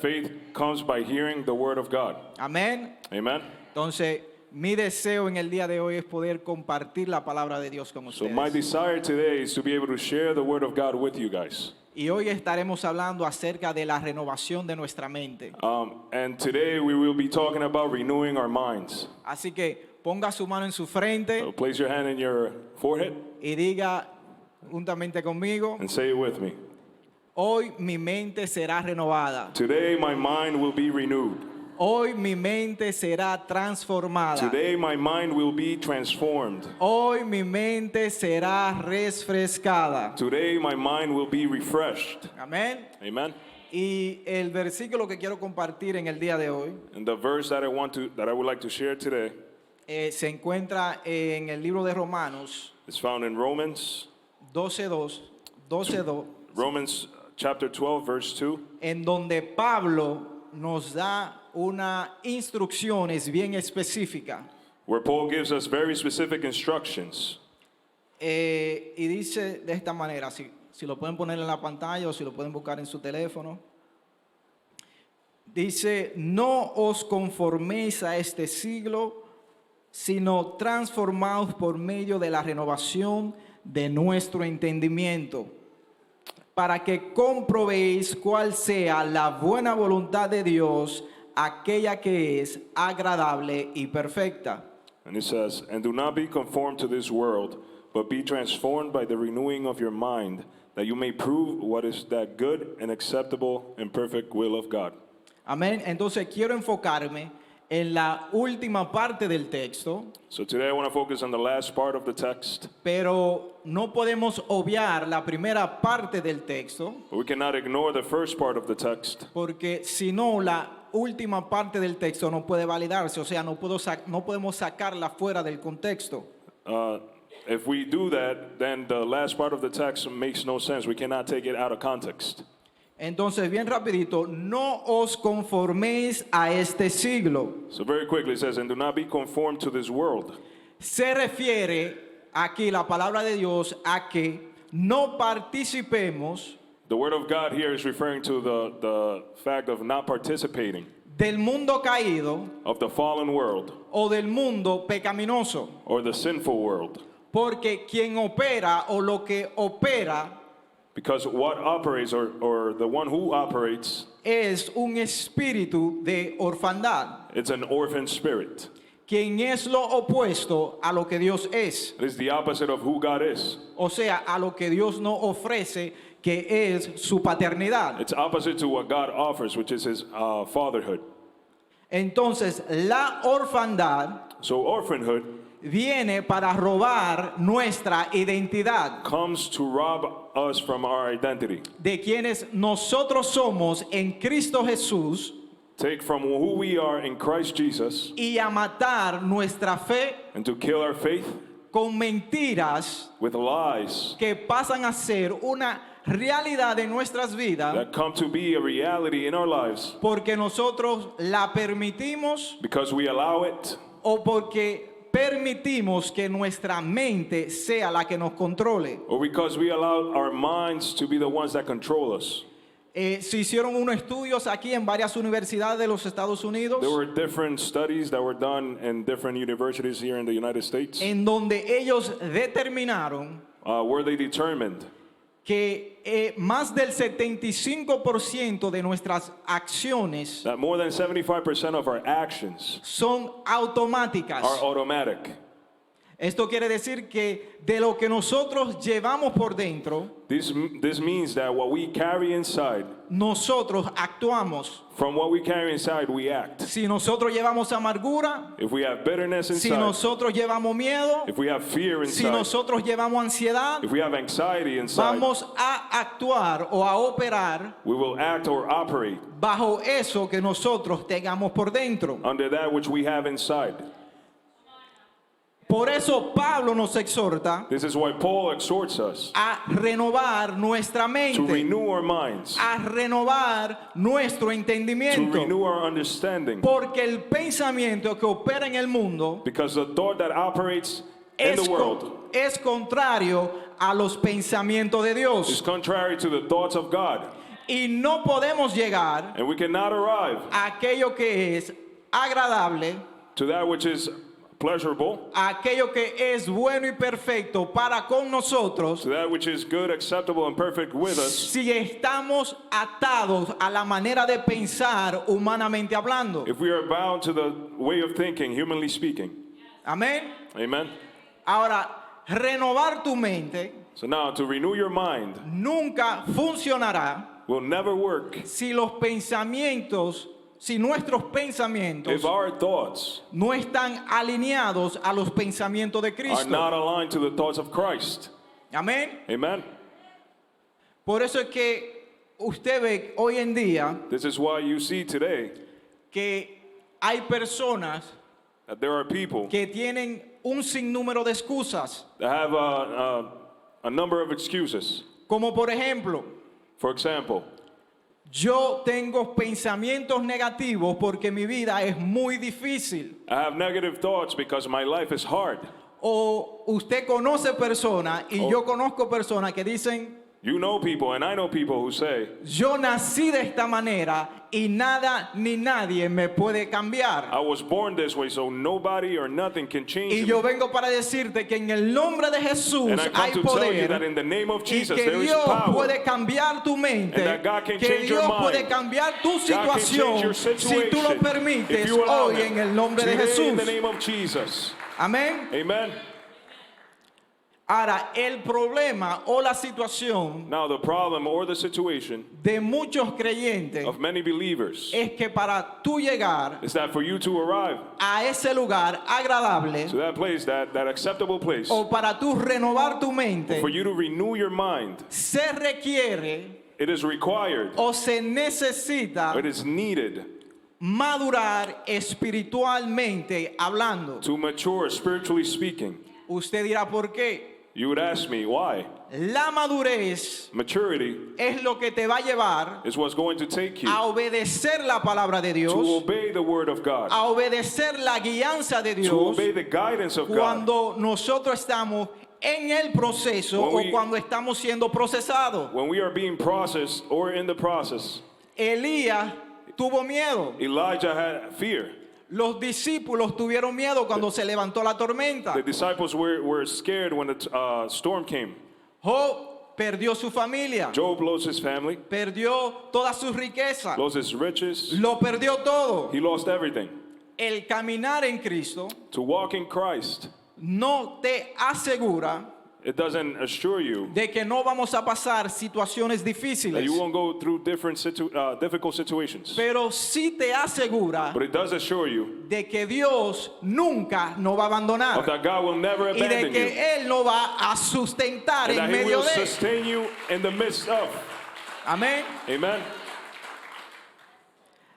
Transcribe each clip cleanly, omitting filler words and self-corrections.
Faith comes by hearing the word of God. Amén. Amen. Entonces, mi deseo en el día de hoy es poder compartir la palabra de Dios con So ustedes. my desire today is to be able to share the word of God with you guys. Y hoy estaremos hablando acerca de la renovación de nuestra mente. And today we will be talking about renewing our minds. Así que ponga su mano en su frente So place your hand in your forehead y diga juntamente conmigo, and say it with me. hoy mi mente será renovada. Today my mind will be renewed. Hoy mi mente será transformada. Today my mind will be transformed. Hoy mi mente será refrescada. Today my mind will be refreshed. Amén. Amen. Y el versículo que quiero compartir en el día de hoy And the verse that I would like to share today se encuentra en el libro de Romanos is found in Romans 12:2, Romans chapter 12 verse 2, en donde Pablo nos da unas instrucciones bien específicas. where Paul gives us very specific instructions. Y dice de esta manera, si lo pueden poner en la pantalla o si lo pueden buscar en su teléfono. Dice, no os conforméis a este siglo, sino transformaos por medio de la renovación de nuestro entendimiento, para que comprobéis cuál sea la buena voluntad de Dios, aquella que es agradable y perfecta. And it says, and do not be conformed to this world, but be transformed by the renewing of your mind, that you may prove what is that good and acceptable and perfect will of God. Amén. Entonces quiero enfocarme en la última parte del texto, So today I want to focus on the last part of the text, pero no podemos obviar la primera parte del texto, but we cannot ignore the first part of the text, porque si no, la última parte del texto no puede validarse, o sea, no podemos sacarla fuera del contexto. If we do that, then the last part of the text makes no sense. We cannot take it out of context. Entonces, bien rapidito, no os conforméis a este siglo. So very quickly it says, and do not be conformed to this world. Se refiere aquí la palabra de Dios a que no participemos The word of God here is referring to the fact of not participating del mundo caído of the fallen world o del mundo pecaminoso, or the sinful world. porque quien opera o lo que opera Because what operates or the one who operates, es un espíritu de orfandad, it's an orphan spirit. quien es lo opuesto a lo que Dios es, It is the opposite of who God is. o sea, a lo que Dios no ofrece, que es su paternidad. It's opposite to what God offers, which is his fatherhood. Entonces, la orfandad So orphanhood viene para robar nuestra identidad, comes to rob us from our identity. de quienes nosotros somos en Cristo Jesús, Take from who we are in Christ Jesus y a matar nuestra fe and to kill our faith con mentiras with lies que pasan a ser una realidad de nuestras vidas, that come to be a reality in our lives porque nosotros la permitimos because we allow it o porque permitimos que nuestra mente sea la que nos controle. or because we allow our minds to be the ones that control us. Se hicieron unos estudios aquí en varias universidades de los Estados Unidos, There were different studies that were done in different universities here in the United States en donde ellos determinaron where they determined que más del 75% de nuestras acciones that more than 75% of our actions son automáticas. are automatic. Esto quiere decir que de lo que nosotros llevamos por dentro, This means that what we carry inside, nosotros actuamos. from what we carry inside, we act. Si nosotros llevamos amargura, If we have bitterness si inside, nosotros llevamos miedo, if we have fear si inside, nosotros llevamos ansiedad, if we have anxiety inside, vamos a actuar o a operar we will act or operate bajo eso que nosotros tengamos por dentro. under that which we have inside. Por eso Pablo nos exhorta This is why Paul exhorts us a renovar nuestra to mente, renew our minds, a renovar nuestro to entendimiento, renew our understanding, porque el pensamiento que opera en el mundo because the thought that operates in the world es contrario a los pensamientos de is Dios. contrary to the thoughts of God. y no podemos llegar and we cannot arrive a aquello que es agradable, to that which is pleasurable, a aquello que es bueno y perfecto para con nosotros, to that which is good, acceptable, and perfect with us, si estamos atados a la manera de pensar humanamente hablando. if we are bound to the way of thinking, humanly speaking. Amén. Amen? Ahora, renovar tu mente So now, to renew your mind nunca funcionará will never work si nuestros pensamientos if our thoughts no están alineados a los pensamientos de are Cristo. not aligned to the thoughts of Christ. Amén. Amen? Por eso es que usted ve hoy en día This is why you see today que hay personas that there are people que tienen un sinnúmero de excusas, that have a number of excuses. como por ejemplo, For example, yo tengo pensamientos negativos porque mi vida es muy difícil. I have negative thoughts because my life is hard. O usted conoce personas y yo conozco personas que dicen, You know people, and I know people who say, yo nací de esta manera y nada ni nadie me puede cambiar. I was born this way, so nobody or nothing can change Y me. yo vengo para decirte que en el nombre de Jesús And I come hay to tell you that poder in the name of y Jesus que there is Dios power. puede cambiar tu mente, And that God can que change your Dios mind. puede cambiar tu God can change your situación si tú lo situation if permites you allow hoy Him. en el nombre de Today, in the Jesús. name of Jesus. Amén. Amen. Ahora, el problema o la situación Now the problem or the situation de muchos creyentes of many believers es que para tú llegar is that for you to arrive a ese lugar agradable to that place, that acceptable place, o para tú renovar tu mente, for you to renew your mind, se requiere it is required, o se necesita it is needed madurar espiritualmente hablando. to mature spiritually speaking. Usted dirá por qué. You would ask me why. La madurez Maturity es lo que te va a llevar is what's going to take you a obedecer la palabra de to Dios, obey the word of God, a obedecer la guianza de to Dios obey the guidance of God cuando nosotros estamos en el proceso When we- o cuando estamos siendo procesados. when we are being processed or in the process. Elías tuvo miedo. Elijah had fear. Los discípulos tuvieron miedo cuando se levantó la tormenta. The disciples were scared when the storm came. Job perdió su familia, Job lost his family, perdió todas sus riquezas, lost his riches, lo perdió todo. he lost everything. El caminar en Cristo To walk in Christ, no te asegura it doesn't assure you de que no vamos a pasar situaciones that difíciles, you won't go through difficult situations. pero sí te asegura But it does assure you de que Dios nunca nos va a abandonar that God will never y de abandon que you, Él nos va a sustentar and en that He medio will de. sustain you in the midst of. Amén. Amen.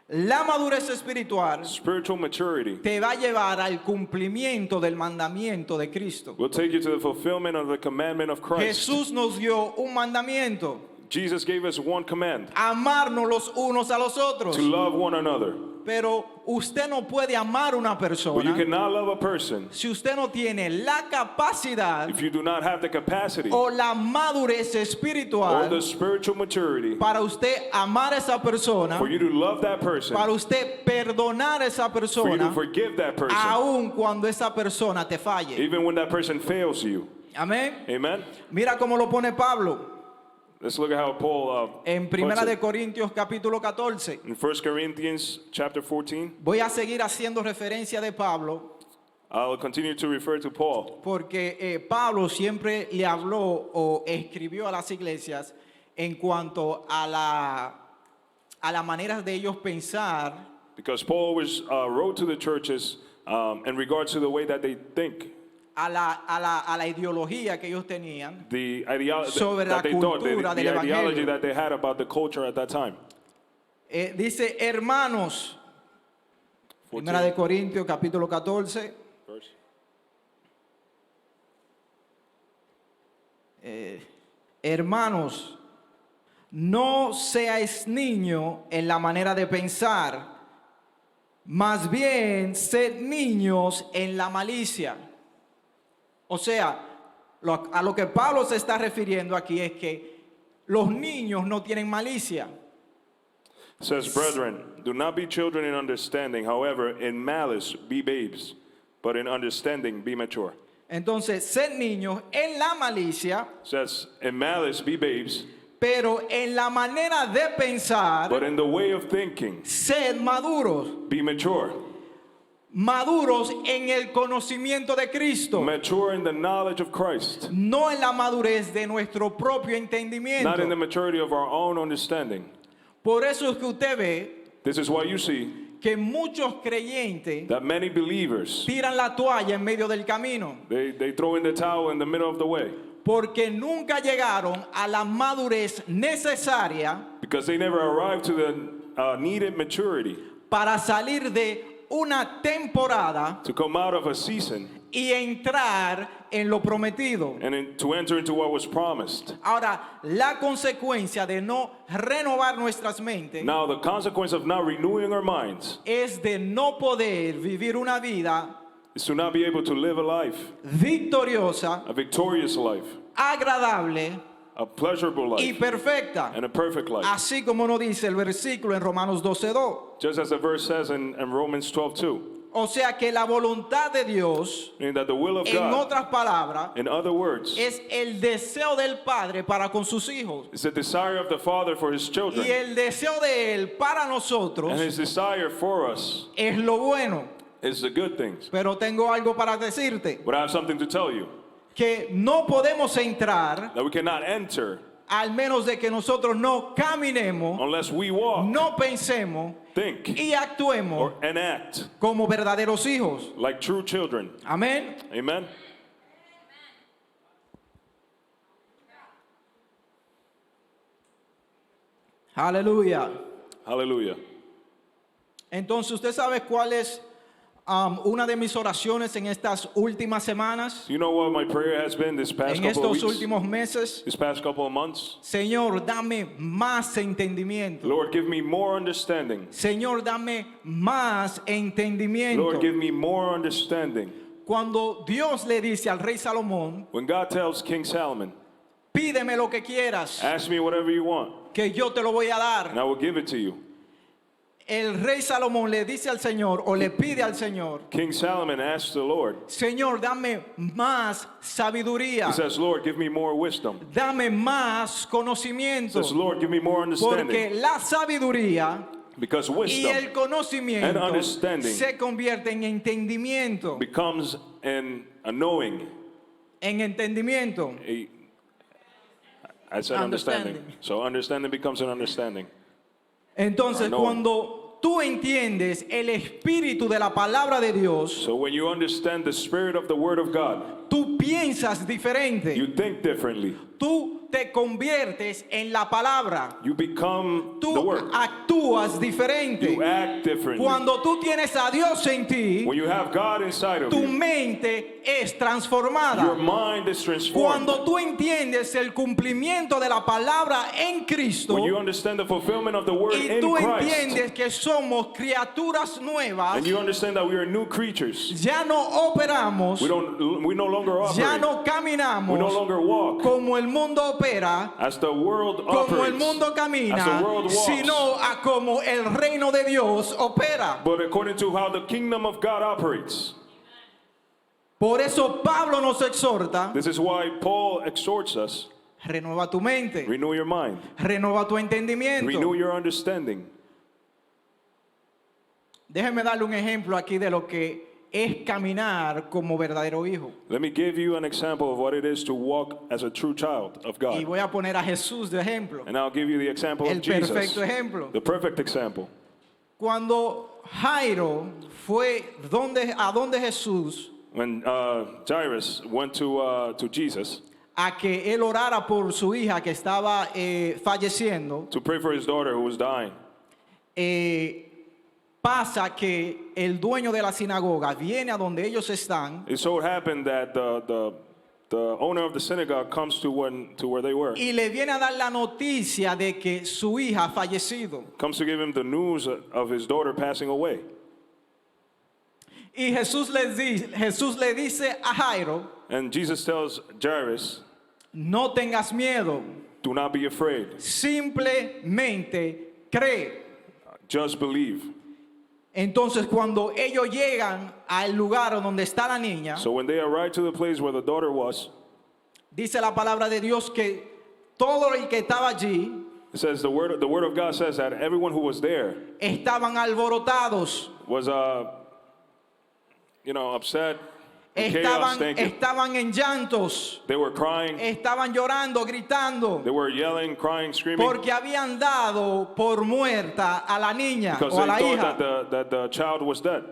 La madurez espiritual Spiritual maturity te va a llevar al cumplimiento del mandamiento de Cristo. will take you to the fulfillment of the commandment of Christ. Jesús nos dio un mandamiento: Jesus gave us one command, amarnos los unos a los otros. to love one another. Pero usted no puede amar a una But you persona cannot love a person si usted no tiene la capacidad if you do not have the capacity o la madurez or espiritual the spiritual maturity para usted amar a esa persona, for you to love that person, para usted perdonar a esa for you to persona, forgive that person, aun cuando esa persona te falle. even when that person fails you. Amén. Amen? Mira cómo lo pone Pablo Let's look at how Paul en puts Primera de it. Corintios capítulo 14. In 1 Corinthians chapter 14, Voy a seguir haciendo referencia de Pablo I'll continue to refer to Paul porque Pablo siempre le habló o escribió a las iglesias en cuanto a la manera de ellos pensar, because Paul wrote to the churches in regards to the way that they think, a la ideología que ellos tenían the ideology sobre la that they thought, cultura the del ideology evangelio. that they had about the culture at that time. Dice, hermanos, 14 Primera de Corintios capítulo 14, verse. hermanos, no seáis niños en la manera de pensar, más bien sed niños en la malicia. O sea, a lo que Pablo se está refiriendo aquí es que los niños no tienen malicia. It says, brethren, do not be children in understanding. However, in malice be babes, but in understanding be mature. Entonces, ser niños en la malicia, It says, in malice be babes, pero en la manera de pensar, but in the way of thinking sed maduros. be mature. Maduros en el conocimiento de Cristo, Mature in the knowledge of Christ, no en la madurez de nuestro propio not in the entendimiento. maturity of our own understanding. Por eso es que usted ve This is why you see que muchos creyentes that many believers, tiran la toalla en medio del camino, they throw in the towel in the middle of the way porque nunca llegaron a la madurez necesaria because they never arrived to the needed maturity para salir de una temporada to come out of a season y entrar en lo prometido. and to enter into what was promised. Ahora, la consecuencia de no renovar nuestras mentes Now, the consequence of not renewing our minds es de no poder vivir una vida is to not be able to live a life, victoriosa, a victorious life, agradable a pleasurable y life, perfecta, and a perfect life. así como nos dice el versículo en Romanos 12:2. Just as the verse says in Romans 12:2, O sea que la voluntad de Dios, meaning that the will of en God, otras palabras, in other words, es el deseo del Padre para con sus hijos. is the desire of the Father for his children, Y el deseo de Él para nosotros and his desire for us es lo bueno. is the good things. Pero tengo algo para decirte, But I have something to tell you, que no podemos entrar that we cannot enter al menos de que nosotros no caminemos, unless we walk, no pensemos think, y actuemos or enact como verdaderos hijos. like true children. Amén. Amen? Aleluya. Hallelujah. Entonces, ¿usted sabe cuál es una de mis oraciones en estas últimas semanas? You know what my prayer has been this past En couple of estos weeks, últimos meses. this past couple of months? Señor, dame más entendimiento. Lord, give me more understanding. Señor, dame más entendimiento. Lord, give me more understanding. Cuando Dios le dice al rey Salomón, When God tells King Solomon, pídeme lo que quieras, ask me whatever you want, que yo te lo voy a and dar. I will give it to you. El rey Salomón le dice al Señor, o le pide al Señor, King Solomon asks the Lord, Señor, dame más sabiduría, he says, Lord, give me more wisdom. dame más He conocimiento, says, Lord, give me more understanding. porque la sabiduría Because y wisdom el and conocimiento understanding se convierte en entendimiento, becomes a knowing. en entendimiento. I said understanding. Understanding. So understanding becomes an understanding. Entonces, Knowing. cuando tú entiendes el espíritu de la palabra de Dios, So when you understand the spirit of the word of God, tú piensas diferente. you think differently. Tú te conviertes en la palabra. You become the Tú word. actúas diferente. You act differently. Cuando tú tienes a Dios en ti, When you have God inside of tu you, mente es your transformada. mind is transformed. Cuando tú entiendes el cumplimiento de la palabra en Cristo When you understand the fulfillment of the word y in tú Christ, entiendes que somos criaturas nuevas, and you understand that we are new creatures, ya no operamos, we no longer ya operate, no we no caminamos longer walk como el mundo opera, as the world como el operates, mundo as camina, the world walks, sino a como el reino de Dios opera. but according to how the kingdom of God operates. Por eso Pablo nos exhorta, This is why Paul exhorts us, renueva tu mente, renew your mind, renueva tu entendimiento. renew your understanding. Déjeme darle un ejemplo aquí de lo que es caminar como verdadero hijo. Let me give you an example of what it is to walk as a true child of Y God. voy a poner a Jesús de ejemplo, And I'll give you the example el of Jesus, perfecto ejemplo. the perfect example. Cuando Jairo fue a donde Jesús When Jairus went to Jesus a que él orara por su hija que estaba falleciendo, to pray for his daughter who was dying, pasa que el dueño de la sinagoga viene a donde ellos están it so happened that the owner of the synagogue comes to where they were, y le viene a dar la noticia de que su hija ha fallecido. comes to give him the news of his daughter passing away. Y Jesús le dice a Jairo, And Jesus tells Jairus, no tengas miedo, do not be afraid, simplemente cree. Just believe. Entonces cuando ellos llegan al lugar donde está la niña, So when they arrived to the place where the daughter was, dice la palabra de Dios que todo el que estaba allí it says the word of God says that everyone who was there estaban alborotados, was upset, in chaos, thinking. estaban en llantos, They were crying, estaban llorando, gritando, they were yelling, crying, screaming, porque habían dado por muerta a la niña because o a they la thought hija. that the child was dead.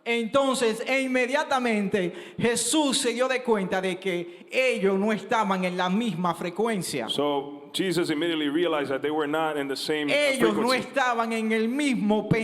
Entonces, inmediatamente Jesús se dio de cuenta de que ellos no estaban en la misma frecuencia. So Jesus immediately realized that they were not in the same Ellos no frequency. estaban en el mismo They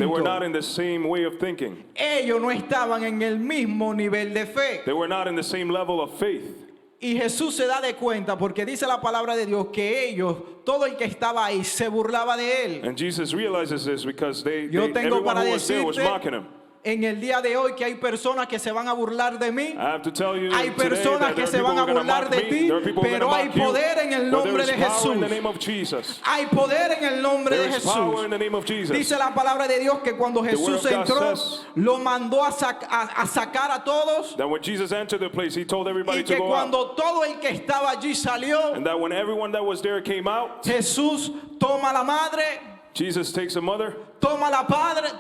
were not pensamiento. in the same way of thinking. Ellos no estaban en el mismo nivel de fe. They were not in the same level of faith. Y Jesús se da de cuenta porque dice la palabra de Dios que ellos, todo el que estaba ahí, se burlaba de él. And Jesus realizes this because Yo tengo everyone para who was there was decirte mocking him. en el día de hoy que hay personas que se van a burlar de mí. I have to tell you Hay today personas that que there se are van people a who are going to burlar mock de me. ti, There are people who are pero going hay to mock you. poder en el But nombre there de is power in the Jesús. name of Jesus. Hay poder en el nombre There de is power Jesús. in the name of Jesus. Dice la palabra de Dios que cuando word Jesús of God entró, says lo mandó a sacar a todos, That when Jesus entered the place, he told everybody y to que go out. cuando todo el que estaba allí salió, And that when everyone that was there came out, Jesús toma la madre, Jesus takes a mother, toma el padre,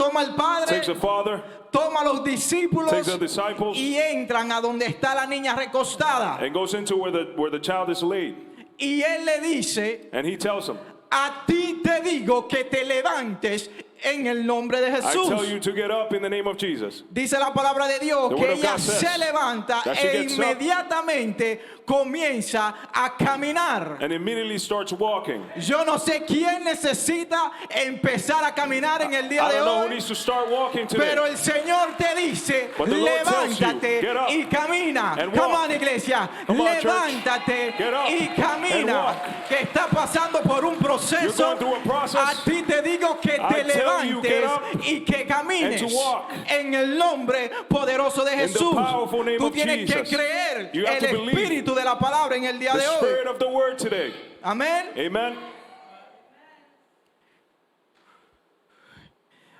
takes a father, toma los discípulos takes the disciples, y entran a donde está la niña recostada. and goes into where the child is laid. Y él le dice, And he tells them, a ti te digo que te levantes en el nombre de I tell Jesús. you to get up in the name of Jesus. Dice la palabra de Dios The que word of ella God says se levanta that she e gets up. inmediatamente comienza a caminar. And immediately starts walking. Yo no sé quién necesita empezar a caminar en el día I de don't know who hoy, needs to start walking today. pero el Señor te dice, But the Lord tells you, levántate get up y camina. and Come walk. on, iglesia, Come on, church. levántate Get up y and camina. walk. Que está pasando por un You're proceso. going through a process. A ti te digo que I te tell you, get levantes up y que camines and to walk. en el nombre poderoso de In the Jesús. powerful name Tú of tienes que Jesus. creer You have el to believe espíritu de la palabra en el día The de hoy. spirit of the word today. Amén. Amen.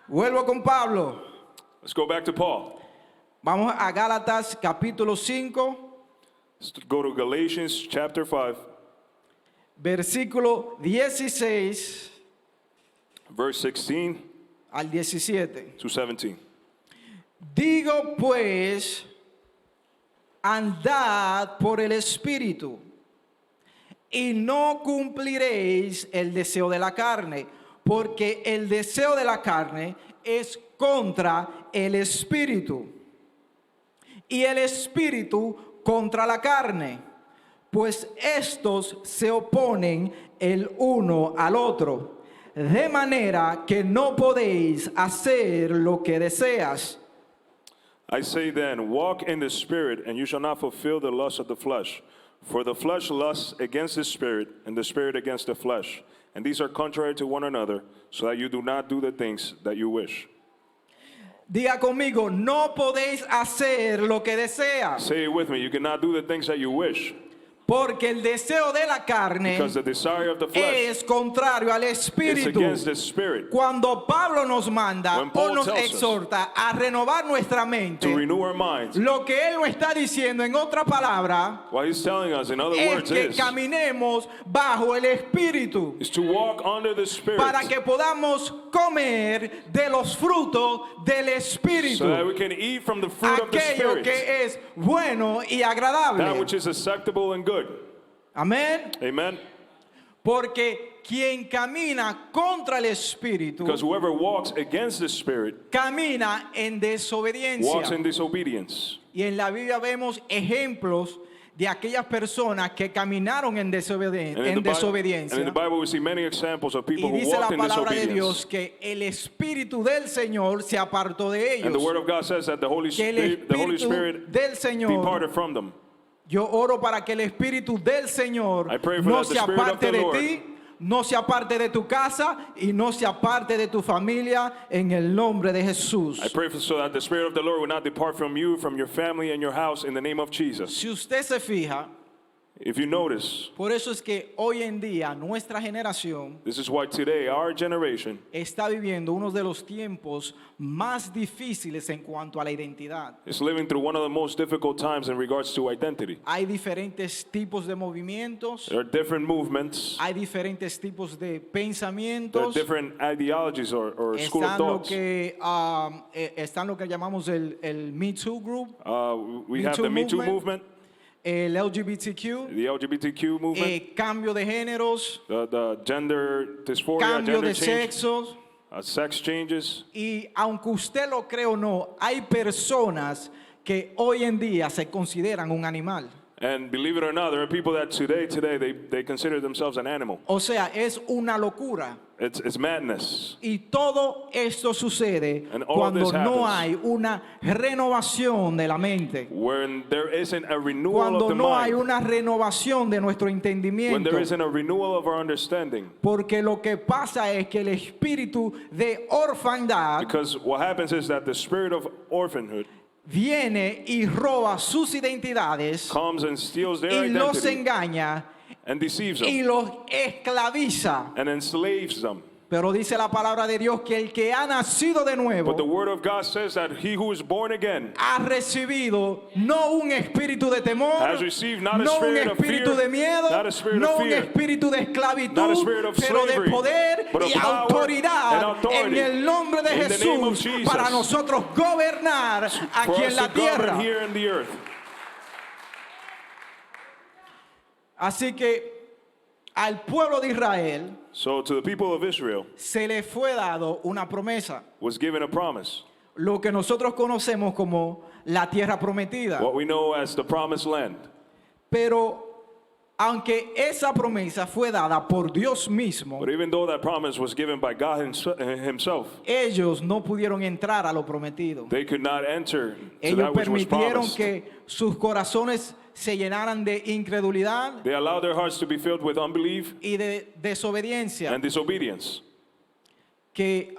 Vuelvo con Pablo. Let's go back to Paul. Vamos a Gálatas capítulo 5, Let's go to Galatians chapter 5, versículo 16 verse 16 al 17. to 17. Digo pues, andad por el Espíritu, y no cumpliréis el deseo de la carne, porque el deseo de la carne es contra el Espíritu, y el Espíritu contra la carne, pues estos se oponen el uno al otro, de manera que no podéis hacer lo que deseas. I say then, walk in the Spirit, and you shall not fulfill the lust of the flesh. For the flesh lusts against the Spirit, and the Spirit against the flesh. And these are contrary to one another, so that you do not do the things that you wish. Diga conmigo, no podéis hacer lo que deseas, Say it with me, you cannot do the things that you wish, porque el deseo de la carne because the desire of the flesh es contrario al is Espíritu. against the Spirit. Cuando Pablo nos manda When o Paul nos tells us exhorta a renovar nuestra mente, To renew our minds. lo que él nos está diciendo en otra palabra What he's telling us, in other es words, que is caminemos bajo el Espíritu to walk under the Spirit, para que podamos comer de los frutos del Espíritu, so that we can eat from the fruit of the aquello Spirit, que es bueno y that agradable. which is acceptable and good. Amén. Amen. Porque quien camina contra el Espíritu Because whoever walks against the Spirit camina en walks desobediencia. in disobedience. Y en la Biblia vemos ejemplos de aquellas personas que caminaron en And in desobediencia. the Bible we see many examples of people Y who dice la walked in palabra de disobedience. Dios que el Espíritu del Señor se apartó de And the ellos. Word of God says that the Holy Que el Spirit Espíritu del Señor, departed from them. yo oro para que el Espíritu del Señor I pray for no that se the Spirit of aparte the de Lord ti, no se aparte de tu casa y no se aparte de tu familia en el nombre de Jesús. I pray so that the Spirit of the Lord will not depart from you, from your family, and your house in the name of Jesus. Si usted se fija, If you notice, Por eso es que hoy en día nuestra generación this is why today our generation está viviendo uno de los tiempos más difíciles en cuanto a la identidad. is living through one of the most difficult times in regards to identity. Hay diferentes tipos de movimientos, There are different movements, hay diferentes tipos de there are pensamientos. different ideologies or school of thoughts. Están lo que llamamos el Me Too Group, We Me have Too the Me Too movement. movement, el LGBTQ, the LGBTQ movement, cambio de géneros, the gender dysphoria, cambio gender de change, sexos. sex changes. Y aunque usted lo cree o no, hay personas que hoy en día se consideran un animal. And believe it or not, there are people that today they consider themselves an animal. O sea, es una locura. It's madness. Y todo esto sucede And all of cuando this no happens. hay una renovación de la mente. When there isn't a renewal of Cuando the no hay mind, una renovación de nuestro when entendimiento. there isn't a renewal of our understanding. Porque lo que pasa es que el espíritu de orfandad Because what happens is that the spirit of orphanhood viene y roba sus identidades comes and steals their y los identity engaña and deceives y them los esclaviza. and enslaves them. Pero dice la palabra de Dios que el que ha nacido de nuevo But the word of God says that he who is born again ha recibido no un espíritu de temor, has received not a no un spirit of espíritu fear, de miedo, not a spirit no of un fear, espíritu de not a esclavitud, spirit of pero de slavery, poder but of y power autoridad and authority. en el nombre de In the name of Jesús Jesus. para nosotros gobernar for aquí us en la to govern tierra. here in the earth. Así que al pueblo de Israel So to the people of Israel se le fue dado una promesa, was given a promise, lo que nosotros conocemos como la tierra prometida. what we know as the promised land. Pero aunque esa promesa fue dada por Dios mismo, But even though that promise was given by God himself, ellos no pudieron entrar a lo prometido. they could not enter to Ellos that which was permitieron promised. que sus corazones se llenaran de incredulidad They allowed their hearts to be filled with unbelief y de desobediencia, and disobedience. que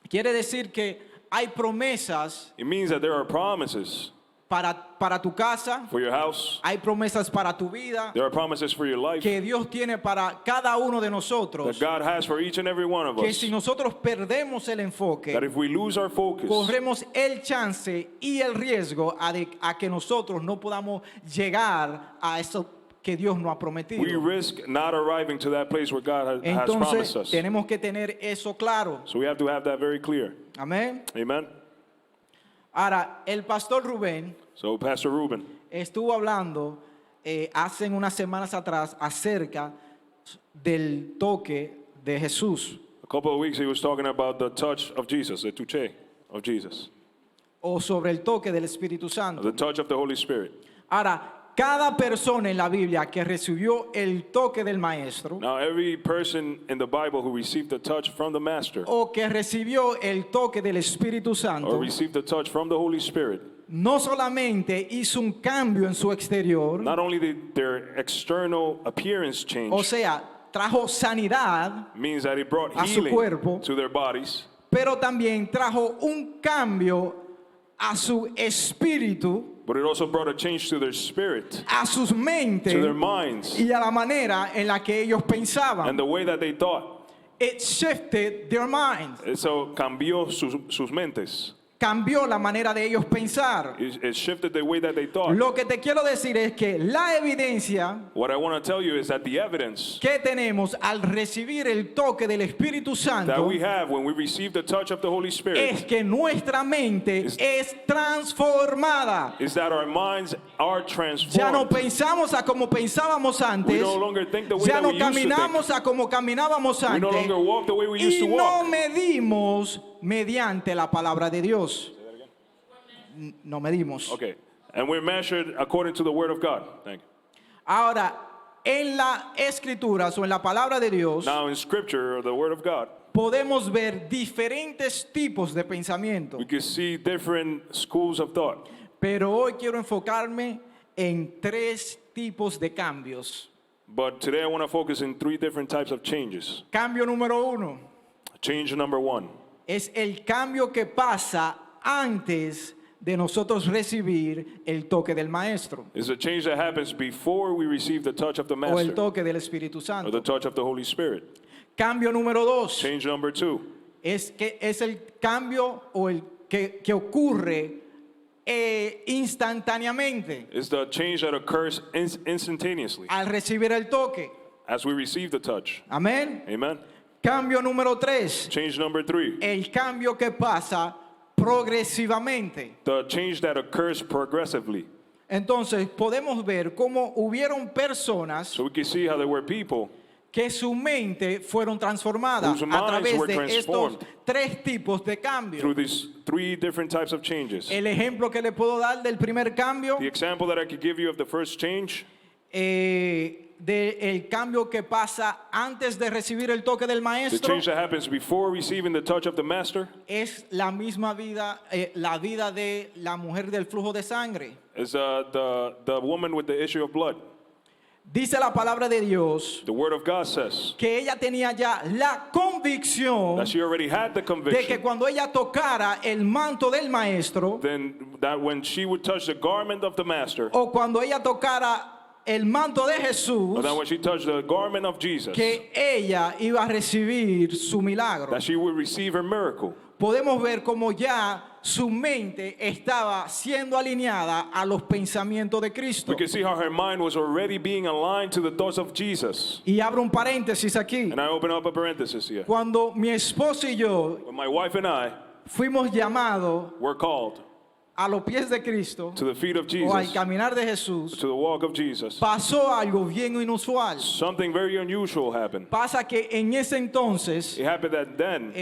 quiere decir que hay promesas It means that there are promises para tu casa, for your house, hay promesas para tu vida there are promises for your life que Dios tiene para cada uno de nosotros, that God has for each and every one of que us. si nosotros perdemos el enfoque, That if we lose our focus, corremos el chance y el riesgo a que nosotros no podamos llegar a eso que Dios nos ha we prometido. risk not arriving to that place where God has promised Entonces us. tenemos que tener eso claro. So we have to have that very clear. Amén. Amen. Ahora, el pastor Rubén So Pastor Ruben estuvo hablando hace unas semanas atrás acerca del toque de Jesús a couple of weeks he was talking about the touch of Jesus, the touche of Jesus, o sobre el toque del Espíritu Santo. the touch of the Holy Spirit. Ahora, cada persona en la Biblia que recibió el toque del Maestro Now every person in the Bible who received the touch from the Master o que recibió el toque del Espíritu or Santo received the touch from the Holy Spirit, no solamente hizo un cambio en su exterior, not only did their external appearance change, o sea, trajo sanidad, means that it brought a su healing cuerpo, to their bodies, pero también trajo un cambio a su espíritu, but it also brought a change to their spirit, a sus mentes to their minds, y a la manera en la que ellos pensaban. and the way that they thought. It shifted their minds. So cambió sus mentes. Cambió la manera de ellos pensar. It shifted the way that they thought. Lo que te quiero decir es que la evidencia What I want to tell you is that the evidence que tenemos al recibir el toque del Espíritu that Santo we have when we receive the touch of the Holy es Spirit que nuestra mente es transformada. is that our minds are Ya no transformed. pensamos a como pensábamos We antes. no longer think the way Ya that no we used to think. caminamos a como caminábamos We no antes. longer walk the way we used Y to no walk. medimos mediante la palabra de Dios. No medimos. Okay. And we're measured according to the Word of God. Thank you. Ahora, en la escrituras o en la palabra de Dios, Now in Scripture, or the Word of God, podemos ver diferentes tipos de pensamiento. we can see different schools of thought. Pero hoy quiero enfocarme en tres tipos de cambios. But today I want to focus in three different types of changes. Cambio número uno Change number one es el cambio que pasa antes de nosotros recibir el toque del Maestro It's a change that happens before we receive the touch of the o el Master toque del Espíritu or the Santo. touch of the Holy Spirit. Cambio número 2 Change number 2 es que es el cambio o el que ocurre instantáneamente is the change that occurs instantaneously al recibir el toque. as we receive the touch. Amén. Amen. Cambio número 3, Change number 3, el cambio que pasa progresivamente. the change that occurs progressively. Entonces podemos ver cómo hubieron personas So we can see how there were people que su mente fueron transformadas whose a minds través were de estos transformed 3 tipos de cambios. through these 3 different types of changes. El ejemplo que le puedo dar del primer cambio, The example that I could give you of the first change, del cambio que pasa antes de recibir el toque del the Maestro, change that happens before receiving the touch of the Master, es la misma vida, la vida de la mujer del flujo de sangre. is the woman with the issue of blood. Dice la palabra de Dios The Word of God says que ella tenía ya la convicción that she already had the de que conviction, cuando ella tocara el manto del Maestro then that when she would touch the garment of the Master, o cuando ella tocara el manto de or Jesús, that when she touched the garment of Jesus, que ella iba a recibir su milagro. that she would receive her miracle. Podemos ver cómo ya su mente estaba siendo alineada a los pensamientos de Cristo. We can see how her mind was already being aligned to the thoughts of Jesus. Y abro un paréntesis aquí. And I open up a parenthesis here. Cuando mi esposo y yo When my wife and I fuimos llamados were called a los pies de Cristo to the feet of o al Jesus, caminar de Jesús, to the walk of Jesus, pasó algo bien inusual. something very unusual happened. Pasa que en ese entonces It happened that then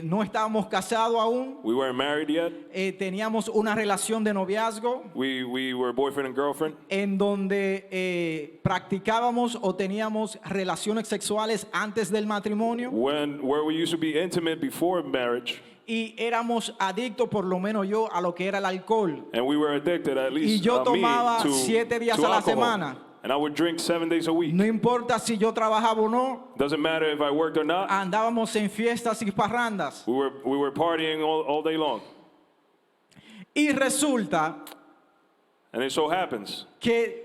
no estábamos casados aún, we weren't married yet. teníamos una relación de noviazgo We were boyfriend and girlfriend. en donde practicábamos o teníamos relaciones sexuales antes del matrimonio Where we used to be intimate before marriage, y éramos adictos, por lo menos yo, a lo que era el alcohol. and we were addicted, at Y least yo me, tomaba to 7 días to a la alcohol. semana. And I would drink 7 days a week. No importa si yo trabajaba o no, Doesn't matter if I worked or not. andábamos en fiestas y parrandas. We were partying all day long. Y resulta And it so happens que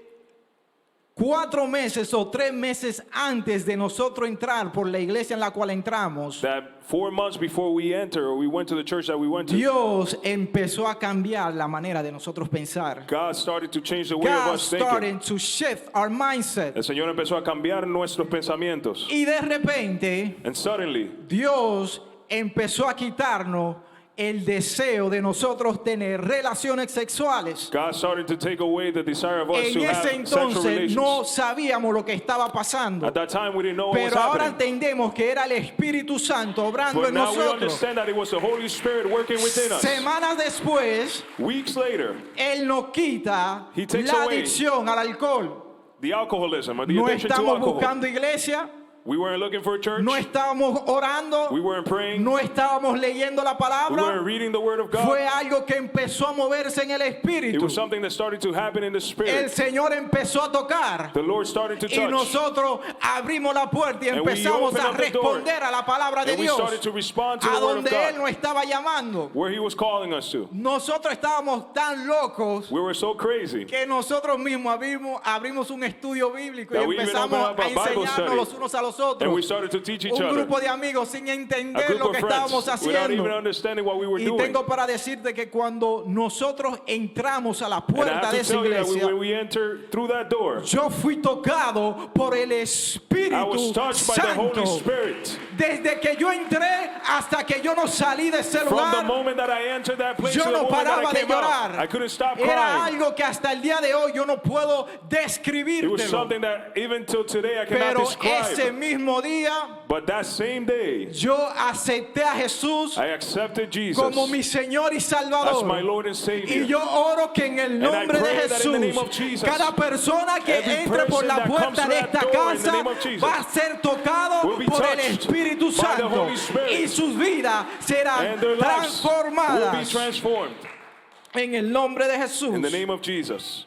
4 meses o 3 meses antes de nosotros entrar por la iglesia en la cual entramos, that 4 months before we enter, or we went to the church that we went to, Dios empezó a cambiar la manera de nosotros pensar. God started to change the way of God us thinking. started to shift our mindset. El Señor empezó a cambiar nuestros pensamientos. Y de repente, And suddenly, Dios empezó a quitarnos el deseo de nosotros tener relaciones sexuales. God started to take away the desire of us En to have ese sexual entonces relations. no sabíamos lo que estaba pasando. At that time, we didn't know what was Pero ahora happening. entendemos que era el Espíritu Santo obrando But en now we nosotros. understand that it was the Holy Spirit working within us. Semanas después, Weeks later, Él nos quita He takes la away adicción al alcohol. the alcoholism or the No addiction to estamos alcohol. buscando iglesia, We weren't looking for a church. no estábamos orando, We weren't praying. no estábamos leyendo la We weren't palabra. reading the Word of God. Fue algo que empezó a moverse en el It espíritu. was something that started to happen in the El Spirit. Señor empezó a tocar. The Lord started to Y touch. nosotros abrimos la puerta y And we empezamos opened a up the door. responder a la palabra de And we Dios, started to respond to a the Word of donde Él God, nos estaba llamando. where He was calling us to. Nosotros estábamos tan locos We were so crazy que nosotros mismos abrimos un estudio bíblico y that we even empezamos opened up a a Bible enseñarnos study. los unos a los And we otros. started to teach each Un other. grupo de amigos sin A entender group lo of que friends estábamos without even haciendo. understanding what we were Y doing. tengo para decirte que cuando nosotros entramos a la And I puerta have de to esa tell you that iglesia, when we enter through that door, yo fui tocado por el I was Espíritu touched by the Holy Santo. Spirit. Desde que yo entré hasta que yo no salí de ese From the lugar, moment that I entered that place yo to the no moment that paraba I de came out, llorar. I couldn't stop Era crying. algo que hasta el día de hoy yo no puedo It was describírtelo. something that even till today I cannot Pero ese describe. mismo día But that same day, yo acepté a Jesús I accepted Jesus como mi Señor y as Salvador. my Lord and Y Savior. yo oro que en el I nombre de pray that in the name Jesús, of Jesus, cada persona que every entre por person la that comes puerta through de that esta door in the casa name of Jesus va a ser tocado will be por el touched Espíritu by the Santo Holy Spirit. y sus vidas serán And their lives will be transformadas transformed en el nombre de in the Jesús. name of Jesus.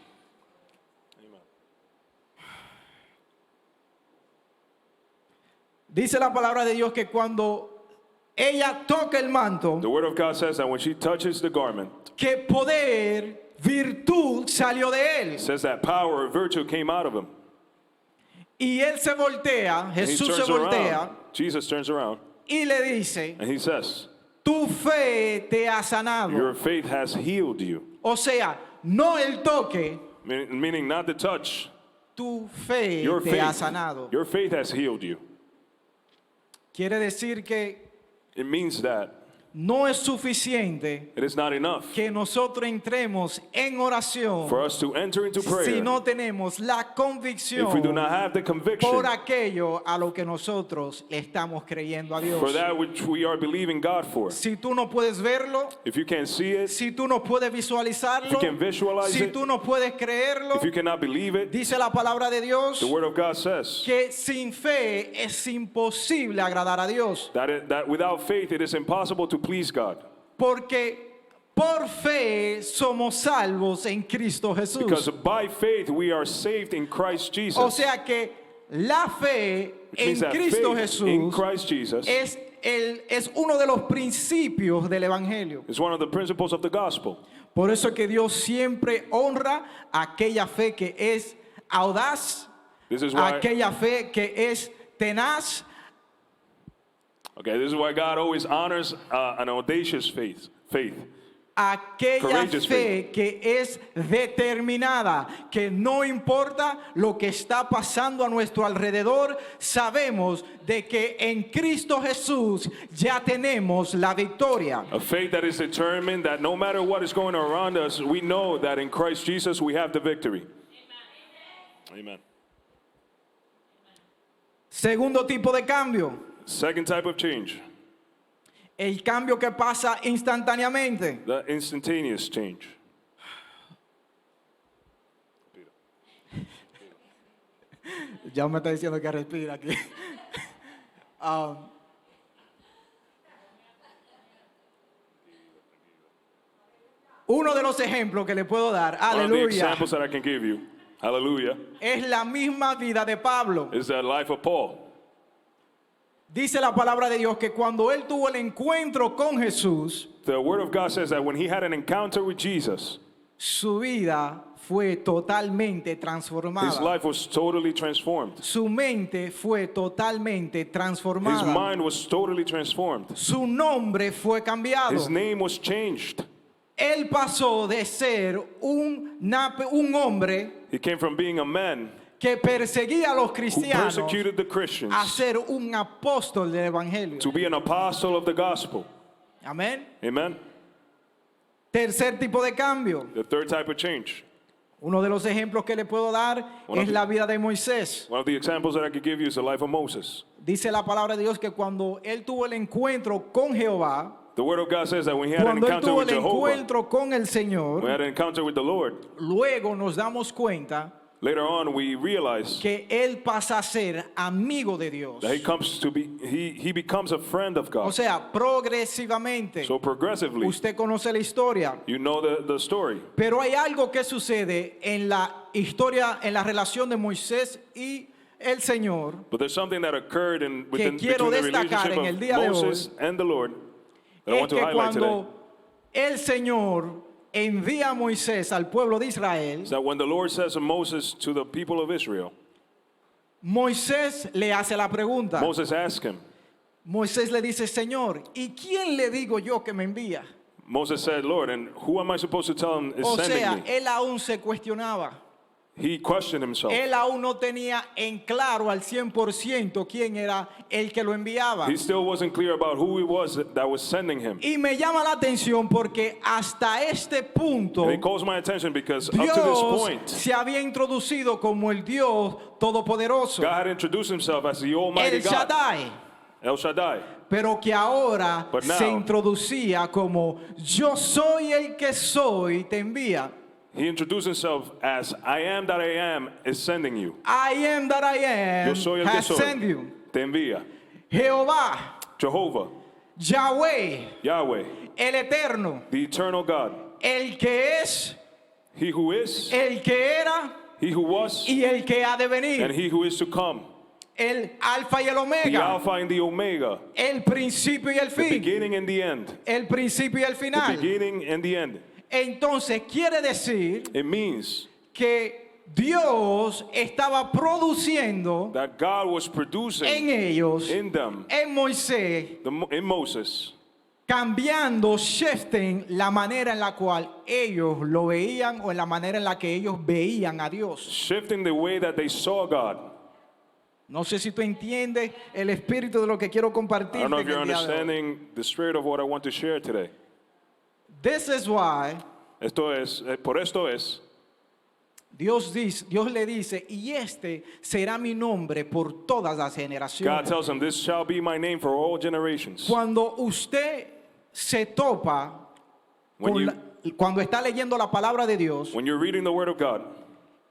Dice la palabra de Dios que cuando ella toca el manto, The Word of God says that when she touches the garment, que poder, virtud salió de él. it says that power or virtue came out of him. Y él se voltea, And he Jesús se turns voltea around. Jesus turns around y le dice, and he says, tu fe te ha sanado. your faith has healed you. O sea, no el toque, Meaning not the touch. tu fe Your te ha faith, sanado. your faith has healed you. Quiere decir que It means that no es suficiente it is not enough que nosotros entremos en oración for us to enter into prayer si no tenemos la convicción if we do not have the conviction por aquello a lo que nosotros le estamos creyendo a Dios. for that which we are believing God for. Si tú no puedes verlo, If you can't see it, si tú no puedes if visualizarlo, you can visualize si it, tú no puedes creerlo, if you cannot believe it, dice la palabra de Dios the Word of God says que sin fe es imposible agradar a Dios, that without faith it is impossible to please God. porque por fe somos salvos en Cristo Because Jesús. by faith we are saved in Christ Jesus. O sea que la fe Which en means that Cristo faith in Jesús Christ Jesus es uno de los principios del Evangelio. is one of the principles of the gospel. Por eso es que Dios siempre honra aquella fe que es audaz, This is why aquella fe que es tenaz, this is why God always honors an audacious faith. aquella Courageous fe que es determinada, que no importa lo que está pasando a nuestro alrededor, sabemos de que en Cristo Jesús ya tenemos la victoria. A faith that is determined that no matter what is going around us, we know that in Christ Jesus we have the victory. Amen. Segundo tipo de cambio, Second type of change, el cambio que pasa instantáneamente. the instantaneous change. Ya me está diciendo que respira aquí. Uno de los ejemplos que le puedo dar, One of the aleluya, examples that I can give you, hallelujah, es la misma vida de Pablo. is the life of Paul. Dice la palabra de Dios que cuando él tuvo el encuentro con Jesús, The Word of God says that when he had an encounter with Jesus, su vida fue totalmente his transformada. life was totally transformed. Su mente fue totalmente His transformada. mind was totally transformed. Su nombre fue cambiado. His name was changed. Él pasó de ser un hombre He came from being a man que perseguía a los who cristianos persecuted the Christians a ser un apóstol del Evangelio. to be an apostle of the gospel. Amén. Amen. Tercer tipo de cambio. The third type of change. Uno de los ejemplos que le puedo dar One of es the- la vida de Moisés. One of the examples that I could give you is the life of Moses. Dice la palabra de Dios que cuando él tuvo el encuentro con Jehová, The Word of God says that when he had an cuando él encounter tuvo with el Jehovah, encuentro con el when he Señor, had an encounter with the Lord, luego nos damos cuenta later on we realize que él pasa a ser amigo de Dios. that he comes to be he becomes a friend of O God. sea, progresivamente. So progressively, Usted conoce la historia. you know the story. Pero hay algo que sucede en la historia, en la relación de Moisés y el Señor, But there's something that occurred quiero between the destacar relationship en el of día de Moses and the Lord that I es want to que highlight today. cuando el Señor envía a Moisés al pueblo de Israel, Is that when the Lord says to Moses to the people of Israel, Moisés le hace la pregunta. Moses asked him, Moisés le dice, Señor, ¿y quién le digo yo que me envía? Moses said, Lord, and who am I supposed to tell him is O sending sea, me? él aún se cuestionaba. He questioned himself. Él aún no tenía en claro al 100% quién era el que lo enviaba. He still wasn't clear about who he was that was sending him. Y me llama la atención porque hasta este punto And it calls my attention because up to this Dios point, se había introducido como el Dios todopoderoso, God had introduced himself as the Almighty el God, Shaddai, El Shaddai. pero que ahora But now- se introducía como yo soy el que soy, te envía. He introduced himself as I am that I am is sending you. I am that I Yo am soy el que has soy. sent you. Te envía. Jehová, Jehovah, Yahweh, Yahweh, el Eterno, the eternal God, el que es, he who is, el que era he who was, y el que ha de and venir. he who is to come. el alfa y el the omega, Alpha and the Omega, el principio y el the fin, beginning and the end, el principio y el the final. beginning and the end. Entonces quiere decir It means que Dios estaba produciendo that God was en producing ellos, in them, en Moisés, in Moses, cambiando, shifting la manera en la cual ellos lo veían o en la manera en la que ellos veían a Dios. shifting the way that they saw God. No sé si tú entiendes el espíritu de lo que quiero I compartir don't know en if you're el día de hoy. understanding the spirit of what I want to share today. This is why Por esto es, Dios le dice, y este será mi nombre por todas las God generaciones. tells them, this shall be my name for all generations. Cuando usted se topa When con you- cuando está leyendo la palabra de Dios, When you're reading the Word of God,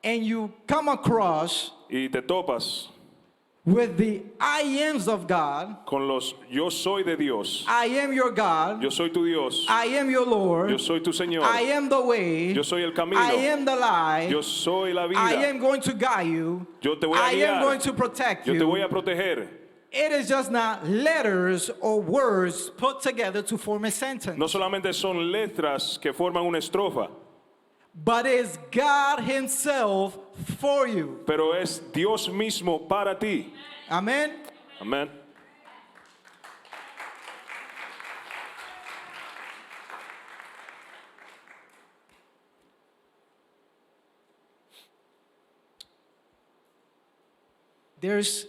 and you come across y te topas with the I ams of God, con los yo soy de Dios, I am your God, yo soy tu Dios, I am your Lord, yo soy tu Señor, I am the way, yo soy el camino, I am the light, yo soy la I vida, am going to guide you, yo te voy a I am going guiar, to protect yo te voy you. a proteger. It is just not letters or words put together to form a sentence, No solamente son letras que forman una estrofa, but it's God Himself for you. pero es Dios mismo para ti. Amen. Amén. There's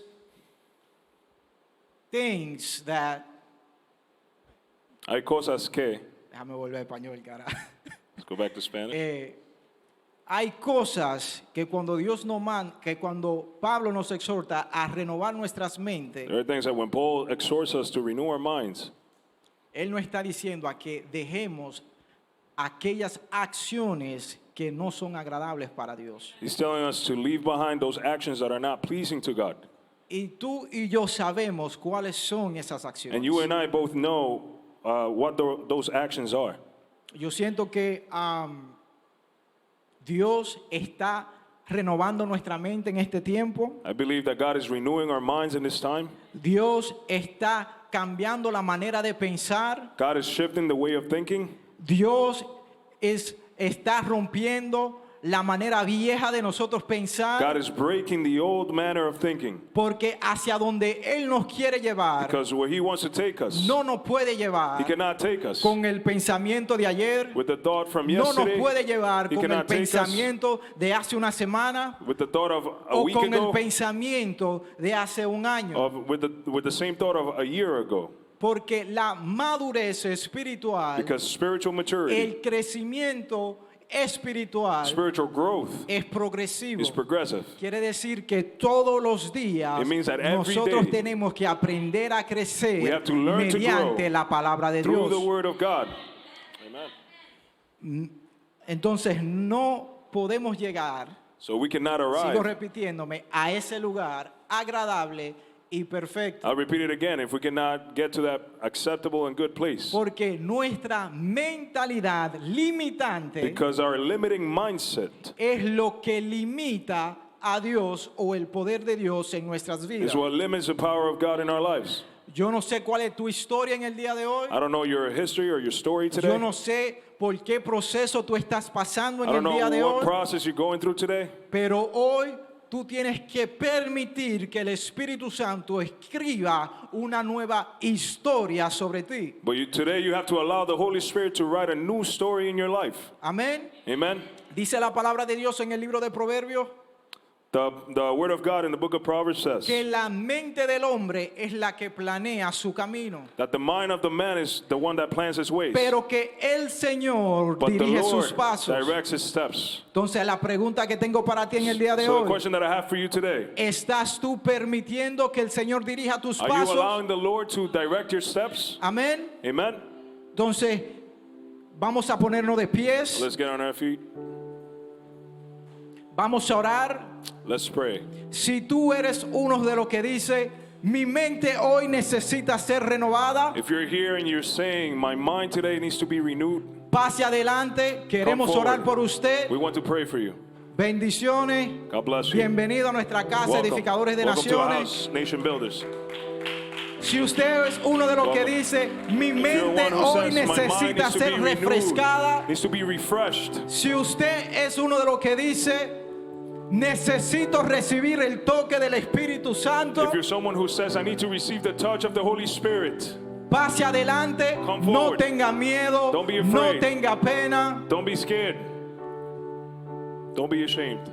things that. Hay cosas que, Déjame volver a español, cara. let's go back to Spanish. Hay cosas que cuando que cuando Pablo nos exhorta a renovar nuestras mentes, There are things that when Paul exhorts us to renew our minds, él no está diciendo a que dejemos aquellas acciones que no son agradables para Dios. he's telling us to leave behind those actions that are not pleasing to God. Y tú y yo sabemos cuáles son esas acciones. And you and I both know what those actions are. Yo siento que Dios está renovando nuestra mente en este tiempo. I believe that God is renewing our minds in this time. Dios está cambiando la manera de pensar. God is shifting the way of thinking. Dios está rompiendo la manera vieja de nosotros pensar. God is breaking the old manner of thinking. Porque hacia donde Él nos quiere llevar, Because where He wants to take us, no nos puede He llevar cannot take us con el pensamiento de ayer. with the thought from No nos yesterday, puede llevar He con el cannot take us pensamiento de hace una semana with the thought of a o week con el ago, pensamiento de hace un año. with the same thought of a year ago. Porque la madurez espiritual, Because spiritual maturity, el crecimiento espiritual spiritual growth es progresivo. is progressive. Quiere decir que todos los días It means that every nosotros day tenemos que aprender a we crecer have to learn to mediante grow la palabra de through the Dios. Word of God. Amen. Entonces no podemos llegar, So we cannot sigo arrive. repitiéndome, a ese lugar agradable y perfecto. I'll repeat it again. If we cannot get to that acceptable and good place, Porque nuestra mentalidad limitante because our limiting mindset es lo que limita a Dios o el poder de Dios en nuestras vidas. is what limits the power of God in our lives. Yo no sé cuál es tu historia en el día de hoy. I don't know your history or your story Yo today. no sé por qué proceso tú estás pasando I en don't el día de know what hoy, process you're going through today. pero hoy tú tienes que permitir que el Espíritu Santo escriba una nueva historia sobre ti. But today you have to allow the Holy Spirit to write a new story in your life. Amén. Amen. Dice la palabra de Dios en el libro de Proverbios The Word of God in the book of Proverbs says que la mente del hombre es la que planea su camino, that the mind of the man is the one that plans his ways, pero que el Señor but the dirige sus Lord pasos. directs his steps. Entonces la pregunta que tengo para ti en el día de So the hoy, question that I have for you today, ¿estás tú permitiendo que el Señor dirija tus are you pasos? allowing the Lord to direct your steps? Amén. Amen. Entonces, vamos a ponernos de pies, Let's get on our feet. vamos a orar. Let's pray. Si tú eres uno de los que dice, mi mente hoy necesita ser renovada, If you're here and you're saying, my mind today needs to be renewed, pase adelante, queremos Come forward. orar por usted. we want to pray for you. Bendiciones. God bless you. Bienvenido a nuestra casa, Welcome. edificadores de Welcome to our naciones. house, Nation Builders. Si usted es uno de los que Welcome. dice, mi If you're mente one who hoy says, my mind necesita needs to ser be renewed, refrescada. needs to be refreshed. Si usted es uno de los que dice, necesito recibir el toque del Espíritu Santo, If you're someone who says, I need to receive the touch of the Holy Spirit, pase adelante, Come no forward. tenga miedo, Don't be no afraid. tenga pena. don't be scared. Don't be ashamed.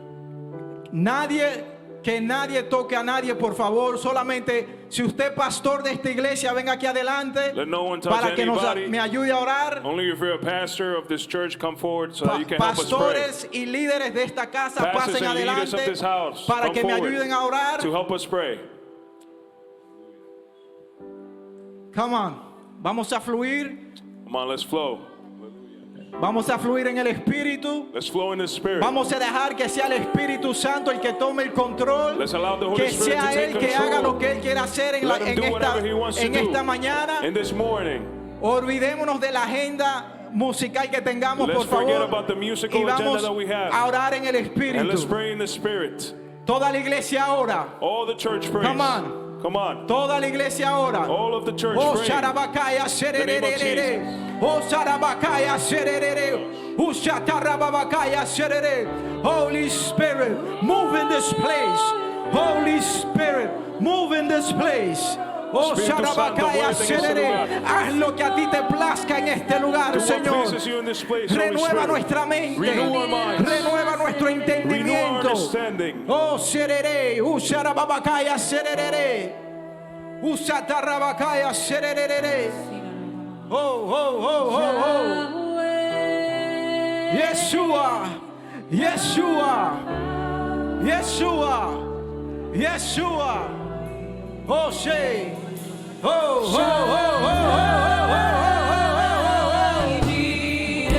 Que nadie toque a nadie, por favor. Solamente si usted es pastor de esta iglesia, venga aquí adelante Let no one touch para que anybody. me ayude a orar. Only if you're a pastor of this church, come forward so that you can help us pray. Pastores y líderes de esta casa, Pastors pasen and leaders of adelante this house, para come que me forward ayuden a orar. to help us pray. Come on. Vamos a fluir. Come on, let's flow. Vamos a fluir en el Espíritu. Let's flow in the Spirit. Vamos a dejar que sea el Espíritu Santo el que tome el control. Let's allow the Holy Que Spirit sea to take Él que haga lo control. que Él quiera hacer en, Let him do whatever he wants to do esta mañana. in this morning. Olvidémonos de la agenda musical que tengamos, Let's por forget favor. about the musical Y vamos agenda that we have. a orar en el And let's Espíritu. pray in the Spirit. Toda la iglesia ahora. All the church prays. Come on. Come on. Toda la iglesia ahora. All of the church Oh, praying. Sharabakaya, sererere. Oh, Sarabakaya, sererere. Oh, Shatarabakaya, serere. Holy Spirit, move in this place. Holy Spirit, move in this place. Oh, Espíritu Santo, Sharabakaya, muévete en este serere. lugar. Haz lo que a ti te plazca en este lugar, Do what Señor. pleases you in this place, Holy Renueva Spirit. nuestra mente. Renew our minds. Renueva nuestro Renew our entendimiento. understanding. Oh, serere, usharababakaya, serere. Usatarabakaya, serere. Oh, oh, oh, oh, oh. Yeshua, Yeshua, Yeshua, Yeshua. Oh, say. Oh, oh, oh, oh, oh, oh, oh, oh, oh.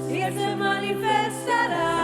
Él se manifestará.